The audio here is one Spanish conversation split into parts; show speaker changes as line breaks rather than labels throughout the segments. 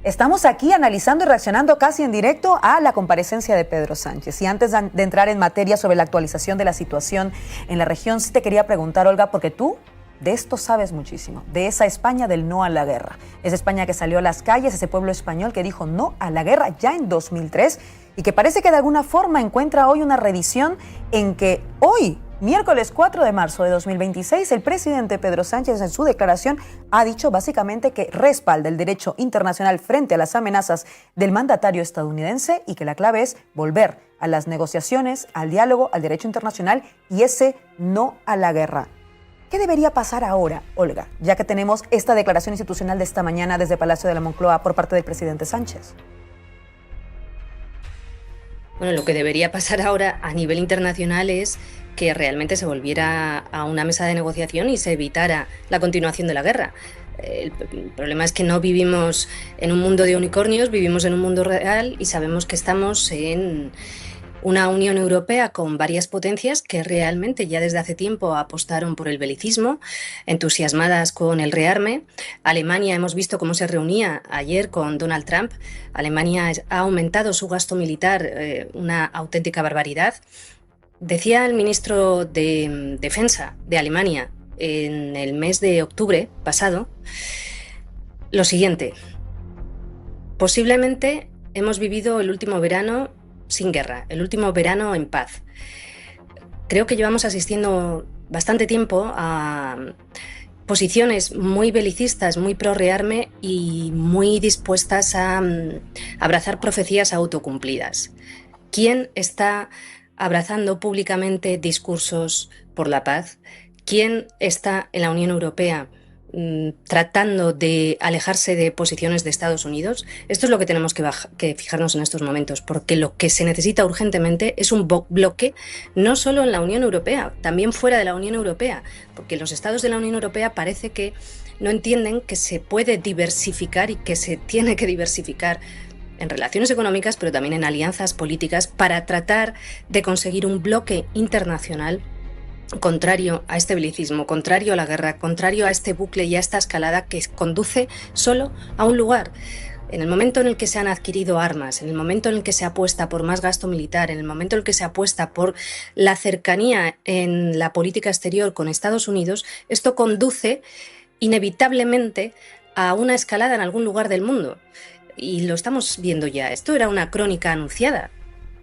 Estamos aquí analizando y reaccionando casi en directo a la comparecencia de Pedro Sánchez. Y antes de entrar en materia sobre la actualización de la situación en la región, sí te quería preguntar, Olga, porque tú de esto sabes muchísimo, de esa España del no a la guerra. Esa España que salió a las calles, ese pueblo español que dijo no a la guerra ya en 2003 y que parece que de alguna forma encuentra hoy una revisión en que hoy, miércoles 4 de marzo de 2026, el presidente Pedro Sánchez en su declaración ha dicho básicamente que respalda el derecho internacional frente a las amenazas del mandatario estadounidense y que la clave es volver a las negociaciones, al diálogo, al derecho internacional y ese no a la guerra. ¿Qué debería pasar ahora, Olga, ya que tenemos esta declaración institucional de esta mañana desde Palacio de la Moncloa por parte del presidente Sánchez?
Bueno, lo que debería pasar ahora a nivel internacional es que realmente se volviera a una mesa de negociación y se evitara la continuación de la guerra. El problema es que no vivimos en un mundo de unicornios, vivimos en un mundo real y sabemos que estamos en una Unión Europea con varias potencias que realmente ya desde hace tiempo apostaron por el belicismo, entusiasmadas con el rearme. Alemania hemos visto cómo se reunía ayer con Donald Trump. Alemania ha aumentado su gasto militar, una auténtica barbaridad. Decía el ministro de Defensa de Alemania en el mes de octubre pasado lo siguiente: posiblemente hemos vivido el último verano sin guerra, el último verano en paz. Creo que llevamos asistiendo bastante tiempo a posiciones muy belicistas, muy pro-rearme y muy dispuestas a abrazar profecías autocumplidas. ¿Quién está abrazando públicamente discursos por la paz? ¿Quién está en la Unión Europea tratando de alejarse de posiciones de Estados Unidos? Esto es lo que tenemos que fijarnos en estos momentos, porque lo que se necesita urgentemente es un bloque no solo en la Unión Europea, también fuera de la Unión Europea, porque los estados de la Unión Europea parece que no entienden que se puede diversificar y que se tiene que diversificar en relaciones económicas, pero también en alianzas políticas para tratar de conseguir un bloque internacional contrario a este belicismo, contrario a la guerra, contrario a este bucle y a esta escalada que conduce solo a un lugar. En el momento en el que se han adquirido armas, en el momento en el que se apuesta por más gasto militar, en el momento en el que se apuesta por la cercanía en la política exterior con Estados Unidos, esto conduce inevitablemente a una escalada en algún lugar del mundo. Y lo estamos viendo ya. Esto era una crónica anunciada.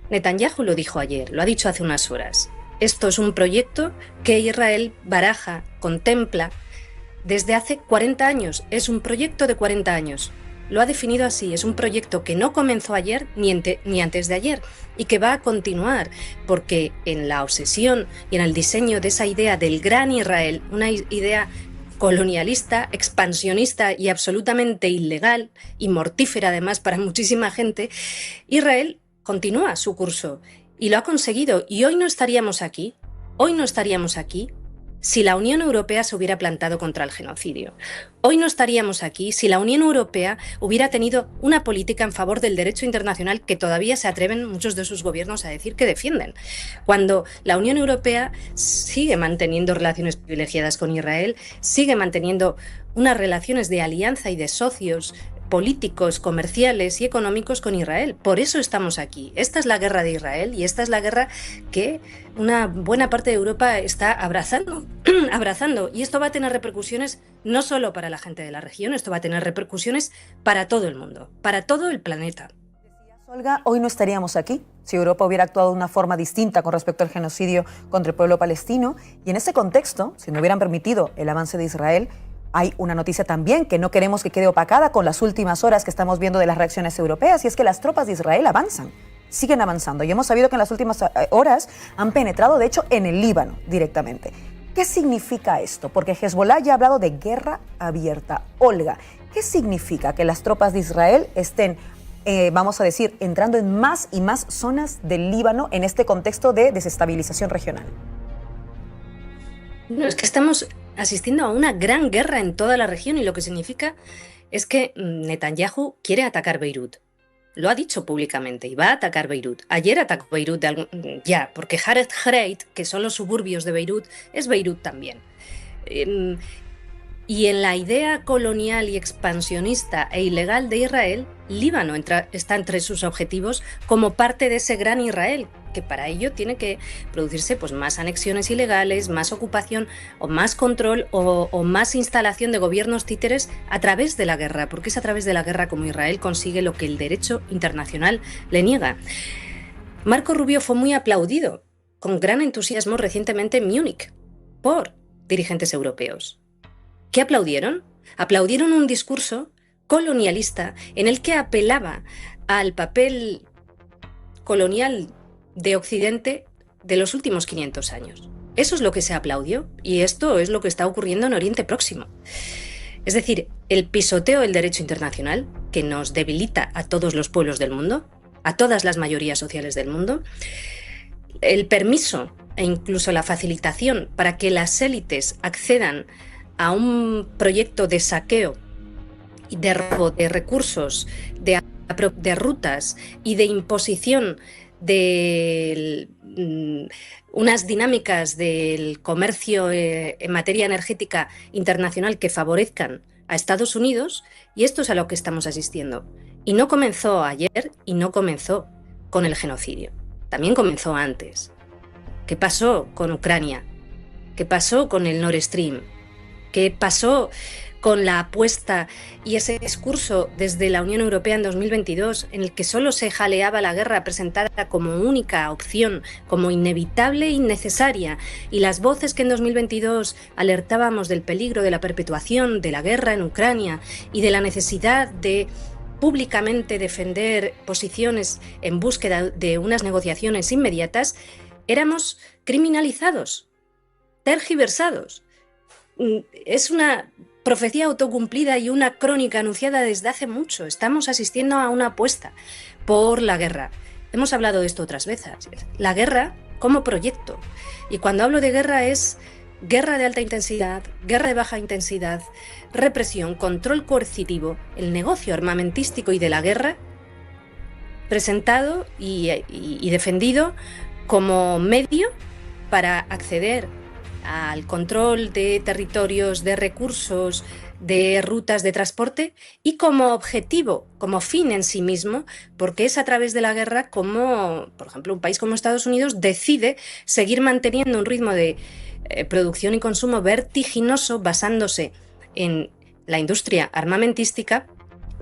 Netanyahu lo dijo ayer, lo ha dicho hace unas horas. Esto es un proyecto que Israel baraja, contempla desde hace 40 años. Es un proyecto de 40 años. Lo ha definido así. Es un proyecto que no comenzó ayer ni antes de ayer y que va a continuar, porque en la obsesión y en el diseño de esa idea del gran Israel, una idea colonialista, expansionista y absolutamente ilegal y mortífera además para muchísima gente, Israel continúa su curso. Y lo ha conseguido. Y hoy no estaríamos aquí si la Unión Europea se hubiera plantado contra el genocidio. Hoy no estaríamos aquí si la Unión Europea hubiera tenido una política en favor del derecho internacional que todavía se atreven muchos de sus gobiernos a decir que defienden. Cuando la Unión Europea sigue manteniendo relaciones privilegiadas con Israel, sigue manteniendo unas relaciones de alianza y de socios políticos, comerciales y económicos con Israel. Por eso estamos aquí. Esta es la guerra de Israel y esta es la guerra que una buena parte de Europa está abrazando. Y esto va a tener repercusiones no solo para la gente de la región, esto va a tener repercusiones para todo el mundo, para todo el planeta.
Olga, hoy no estaríamos aquí si Europa hubiera actuado de una forma distinta con respecto al genocidio contra el pueblo palestino. Y en ese contexto, si no hubieran permitido el avance de Israel, hay una noticia también que no queremos que quede opacada con las últimas horas que estamos viendo de las reacciones europeas, y es que las tropas de Israel avanzan, siguen avanzando. Y hemos sabido que en las últimas horas han penetrado, de hecho, en el Líbano directamente. ¿Qué significa esto? Porque Hezbollah ya ha hablado de guerra abierta. Olga, ¿qué significa que las tropas de Israel estén, vamos a decir, entrando en más y más zonas del Líbano en este contexto de desestabilización regional?
No, es que estamos asistiendo a una gran guerra en toda la región y lo que significa es que Netanyahu quiere atacar Beirut. Lo ha dicho públicamente y va a atacar Beirut. Ayer atacó Beirut porque Haret Hreit, que son los suburbios de Beirut, es Beirut también. Y en la idea colonial y expansionista e ilegal de Israel, Líbano está entre sus objetivos como parte de ese gran Israel, que para ello tiene que producirse pues, más anexiones ilegales, más ocupación o más control o más instalación de gobiernos títeres a través de la guerra, porque es a través de la guerra como Israel consigue lo que el derecho internacional le niega. Marco Rubio fue muy aplaudido, con gran entusiasmo recientemente en Múnich, por dirigentes europeos. ¿Qué aplaudieron? Aplaudieron un discurso colonialista en el que apelaba al papel colonial de Occidente de los últimos 500 años. Eso es lo que se aplaudió y esto es lo que está ocurriendo en Oriente Próximo. Es decir, el pisoteo del derecho internacional, que nos debilita a todos los pueblos del mundo, a todas las mayorías sociales del mundo, el permiso e incluso la facilitación para que las élites accedan a un proyecto de saqueo y de robo de recursos, de rutas y de imposición de unas dinámicas del comercio en materia energética internacional que favorezcan a Estados Unidos, y esto es a lo que estamos asistiendo. Y no comenzó ayer y no comenzó con el genocidio, también comenzó antes. ¿Qué pasó con Ucrania? ¿Qué pasó con el Nord Stream? ¿Qué pasó con la apuesta y ese discurso desde la Unión Europea en 2022 en el que solo se jaleaba la guerra presentada como única opción, como inevitable e innecesaria, y las voces que en 2022 alertábamos del peligro de la perpetuación de la guerra en Ucrania y de la necesidad de públicamente defender posiciones en búsqueda de unas negociaciones inmediatas, éramos criminalizados, tergiversados? Es una profecía autocumplida y una crónica anunciada desde hace mucho. Estamos asistiendo a una apuesta por la guerra. Hemos hablado de esto otras veces. La guerra como proyecto. Y cuando hablo de guerra es guerra de alta intensidad, guerra de baja intensidad, represión, control coercitivo, el negocio armamentístico y de la guerra presentado y defendido como medio para acceder al control de territorios, de recursos, de rutas de transporte y como objetivo, como fin en sí mismo, porque es a través de la guerra como, por ejemplo, un país como Estados Unidos decide seguir manteniendo un ritmo de producción y consumo vertiginoso basándose en la industria armamentística,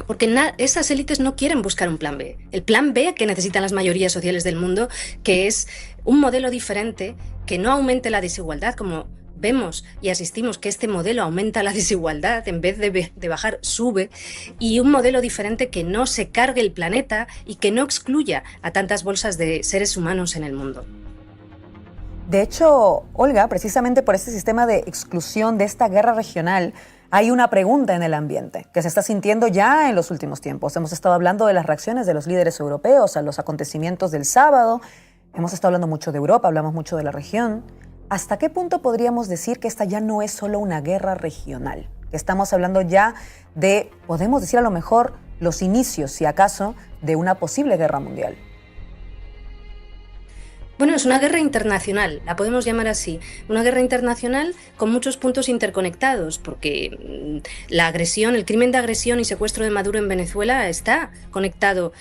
porque esas élites no quieren buscar un plan B. El plan B que necesitan las mayorías sociales del mundo, que es un modelo diferente, que no aumente la desigualdad, como vemos y asistimos que este modelo aumenta la desigualdad, en vez de bajar, sube, y un modelo diferente que no se cargue el planeta y que no excluya a tantas bolsas de seres humanos en el mundo.
De hecho, Olga, precisamente por este sistema de exclusión de esta guerra regional, hay una pregunta en el ambiente que se está sintiendo ya en los últimos tiempos. Hemos estado hablando de las reacciones de los líderes europeos a los acontecimientos del sábado. Hemos estado hablando mucho de Europa, hablamos mucho de la región. ¿Hasta qué punto podríamos decir que esta ya no es solo una guerra regional? Que estamos hablando ya de, podemos decir a lo mejor, los inicios, si acaso, de una posible guerra mundial.
Bueno, es una guerra internacional, la podemos llamar así. Una guerra internacional con muchos puntos interconectados, porque la agresión, el crimen de agresión y secuestro de Maduro en Venezuela está conectado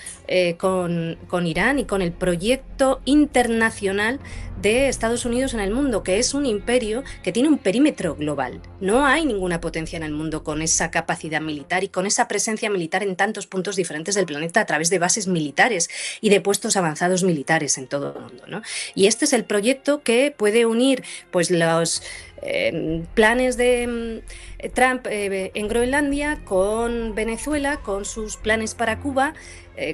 con Irán y con el proyecto internacional de Estados Unidos en el mundo, que es un imperio que tiene un perímetro global. No hay ninguna potencia en el mundo con esa capacidad militar y con esa presencia militar en tantos puntos diferentes del planeta a través de bases militares y de puestos avanzados militares en todo el mundo, ¿no? Y este es el proyecto que puede unir pues, los planes de Trump en Groenlandia con Venezuela, con sus planes para Cuba,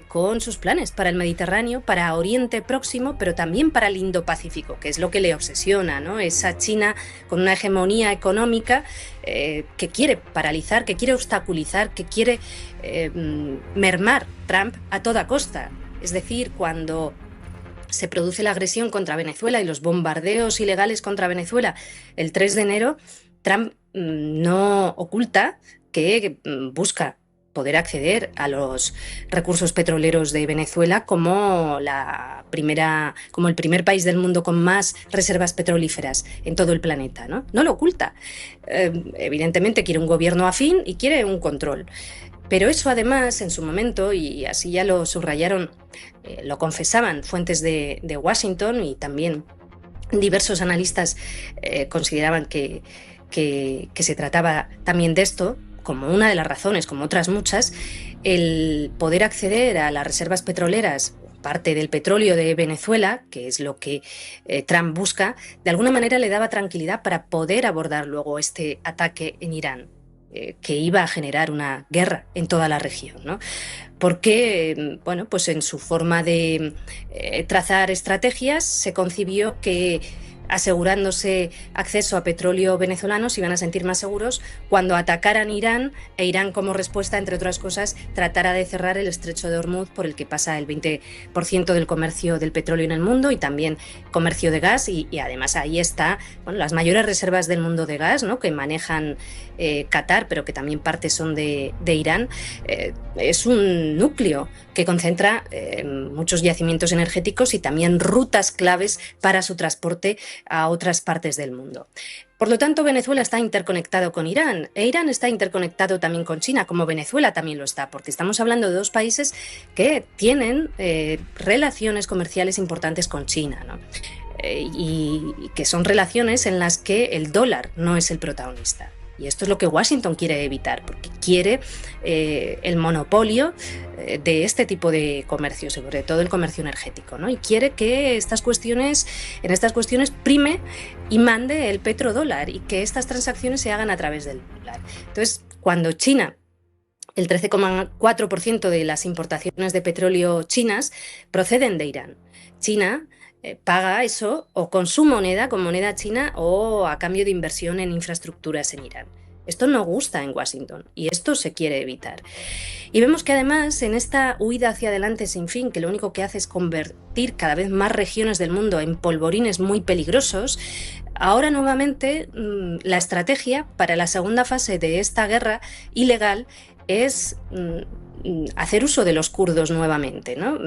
con sus planes para el Mediterráneo, para Oriente Próximo, pero también para el Indo-Pacífico, que es lo que le obsesiona, ¿no? Esa China con una hegemonía económica que quiere paralizar, que quiere obstaculizar, que quiere mermar Trump a toda costa. Es decir, cuando se produce la agresión contra Venezuela y los bombardeos ilegales contra Venezuela el 3 de enero, Trump no oculta que busca poder acceder a los recursos petroleros de Venezuela como como el primer país del mundo con más reservas petrolíferas en todo el planeta, ¿no? No lo oculta. Evidentemente quiere un gobierno afín y quiere un control. Pero eso además, en su momento, y así ya lo subrayaron, lo confesaban fuentes de Washington, y también diversos analistas consideraban que se trataba también de esto, como una de las razones, como otras muchas, el poder acceder a las reservas petroleras, parte del petróleo de Venezuela, que es lo que Trump busca, de alguna manera le daba tranquilidad para poder abordar luego este ataque en Irán, que iba a generar una guerra en toda la región, ¿no? Porque, bueno, pues en su forma de trazar estrategias se concibió que asegurándose acceso a petróleo venezolano se iban a sentir más seguros cuando atacaran Irán, e Irán, como respuesta, entre otras cosas, tratara de cerrar el estrecho de Hormuz, por el que pasa el 20% del comercio del petróleo en el mundo, y también comercio de gas, y además ahí está, bueno, las mayores reservas del mundo de gas, ¿no?, que manejan Qatar, pero que también parte son de Irán. Es un núcleo que concentra muchos yacimientos energéticos y también rutas claves para su transporte a otras partes del mundo. Por lo tanto, Venezuela está interconectado con Irán, e Irán está interconectado también con China, como Venezuela también lo está, porque estamos hablando de dos países que tienen relaciones comerciales importantes con China, ¿no? Y que son relaciones en las que el dólar no es el protagonista. Y esto es lo que Washington quiere evitar, porque quiere el monopolio de este tipo de comercio, sobre todo el comercio energético, ¿no? Y quiere que en estas cuestiones prime y mande el petrodólar, y que estas transacciones se hagan a través del dólar. Entonces, cuando China, el 13,4% de las importaciones de petróleo chinas proceden de Irán, China paga eso o con su moneda, con moneda china, o a cambio de inversión en infraestructuras en Irán. Esto no gusta en Washington y esto se quiere evitar. Y vemos que además, en esta huida hacia adelante sin fin, que lo único que hace es convertir cada vez más regiones del mundo en polvorines muy peligrosos, ahora nuevamente la estrategia para la segunda fase de esta guerra ilegal es hacer uso de los kurdos nuevamente, ¿no?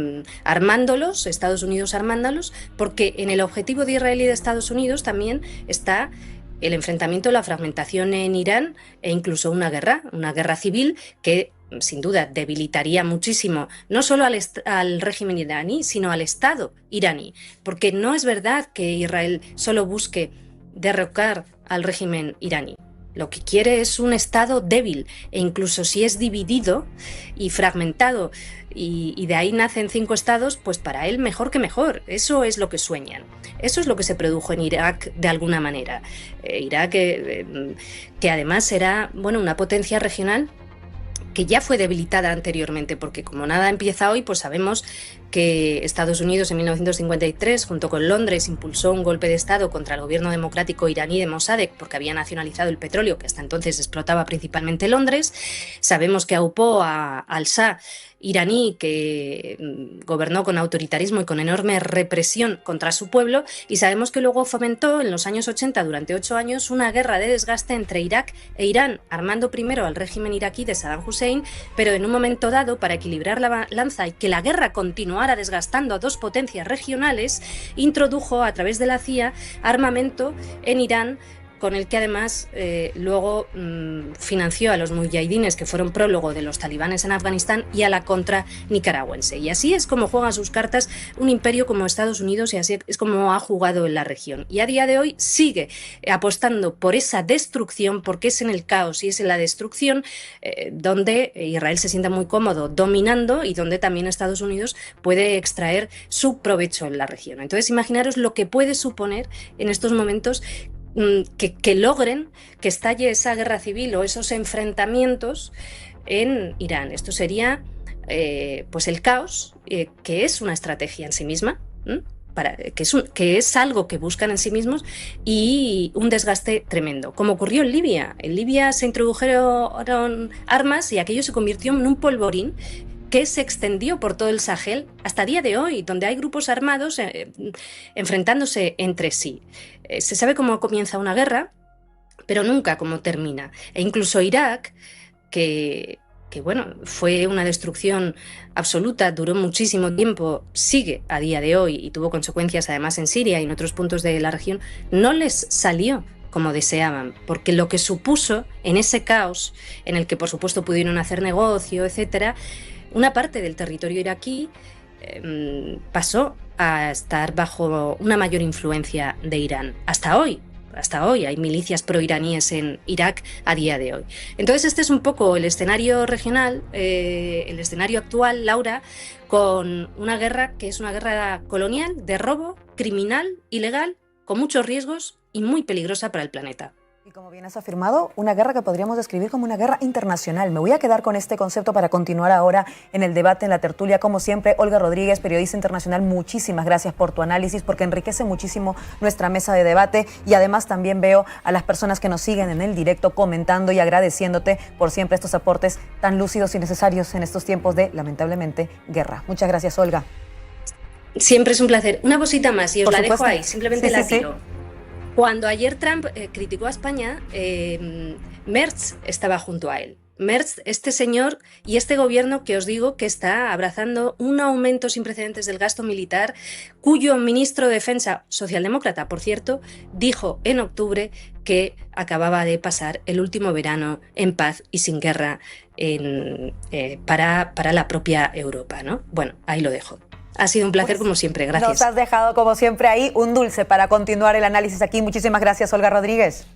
Armándolos, Estados Unidos armándolos, porque en el objetivo de Israel y de Estados Unidos también está el enfrentamiento, la fragmentación en Irán, e incluso una guerra civil que sin duda debilitaría muchísimo no solo al régimen iraní, sino al Estado iraní, porque no es verdad que Israel solo busque derrocar al régimen iraní. Lo que quiere es un Estado débil, e incluso si es dividido y fragmentado, y de ahí nacen 5 estados, pues para él mejor que mejor. Eso es lo que sueñan. Eso es lo que se produjo en Irak de alguna manera. Irak, que además era, bueno, una potencia regional que ya fue debilitada anteriormente, porque como nada empieza hoy, pues sabemos que Estados Unidos en 1953, junto con Londres, impulsó un golpe de Estado contra el gobierno democrático iraní de Mossadegh, porque había nacionalizado el petróleo que hasta entonces explotaba principalmente Londres. Sabemos que aupó al Shah iraní, que gobernó con autoritarismo y con enorme represión contra su pueblo, y sabemos que luego fomentó en los años 80, durante 8 años, una guerra de desgaste entre Irak e Irán, armando primero al régimen iraquí de Saddam Hussein, pero en un momento dado, para equilibrar la balanza y que la guerra continuara desgastando a dos potencias regionales, introdujo a través de la CIA armamento en Irán, con el que además luego financió a los mujahidines, que fueron prólogo de los talibanes en Afganistán, y a la contra nicaragüense. Y así es como juega sus cartas un imperio como Estados Unidos, y así es como ha jugado en la región. Y a día de hoy sigue apostando por esa destrucción, porque es en el caos y es en la destrucción donde Israel se sienta muy cómodo dominando, y donde también Estados Unidos puede extraer su provecho en la región. Entonces, imaginaros lo que puede suponer en estos momentos que logren que estalle esa guerra civil o esos enfrentamientos en Irán. Esto sería pues el caos, que es una estrategia en sí misma, que es algo que buscan en sí mismos, y un desgaste tremendo, como ocurrió en Libia. En Libia se introdujeron armas y aquello se convirtió en un polvorín que se extendió por todo el Sahel hasta el día de hoy, donde hay grupos armados enfrentándose entre sí. Se sabe cómo comienza una guerra, pero nunca cómo termina. E incluso Irak, que que bueno, fue una destrucción absoluta, duró muchísimo tiempo, sigue a día de hoy y tuvo consecuencias además en Siria y en otros puntos de la región, no les salió como deseaban, porque lo que supuso en ese caos, en el que por supuesto pudieron hacer negocio, etcétera, una parte del territorio iraquí pasó a estar bajo una mayor influencia de Irán. Hasta hoy hay milicias proiraníes en Irak a día de hoy. Entonces este es un poco el escenario regional, el escenario actual, Laura, con una guerra que es una guerra colonial, de robo, criminal, ilegal, con muchos riesgos y muy peligrosa para el planeta.
Y como bien has afirmado, una guerra que podríamos describir como una guerra internacional. Me voy a quedar con este concepto para continuar ahora en el debate, en la tertulia. Como siempre, Olga Rodríguez, periodista internacional, muchísimas gracias por tu análisis, porque enriquece muchísimo nuestra mesa de debate. Y además también veo a las personas que nos siguen en el directo comentando y agradeciéndote por siempre estos aportes tan lúcidos y necesarios en estos tiempos de, lamentablemente, guerra. Muchas gracias, Olga.
Siempre es un placer. Una cosita más y os la dejo ahí, simplemente la tiro.
Sí.
Cuando ayer Trump criticó a España, Merz estaba junto a él. Merz, este señor y este gobierno que os digo que está abrazando un aumento sin precedentes del gasto militar, cuyo ministro de Defensa, socialdemócrata por cierto, dijo en octubre que acababa de pasar el último verano en paz y sin guerra para la propia Europa, ¿no? Bueno, ahí lo dejo. Ha sido un placer como siempre, gracias.
Nos has dejado como siempre ahí un dulce para continuar el análisis aquí. Muchísimas gracias, Olga Rodríguez.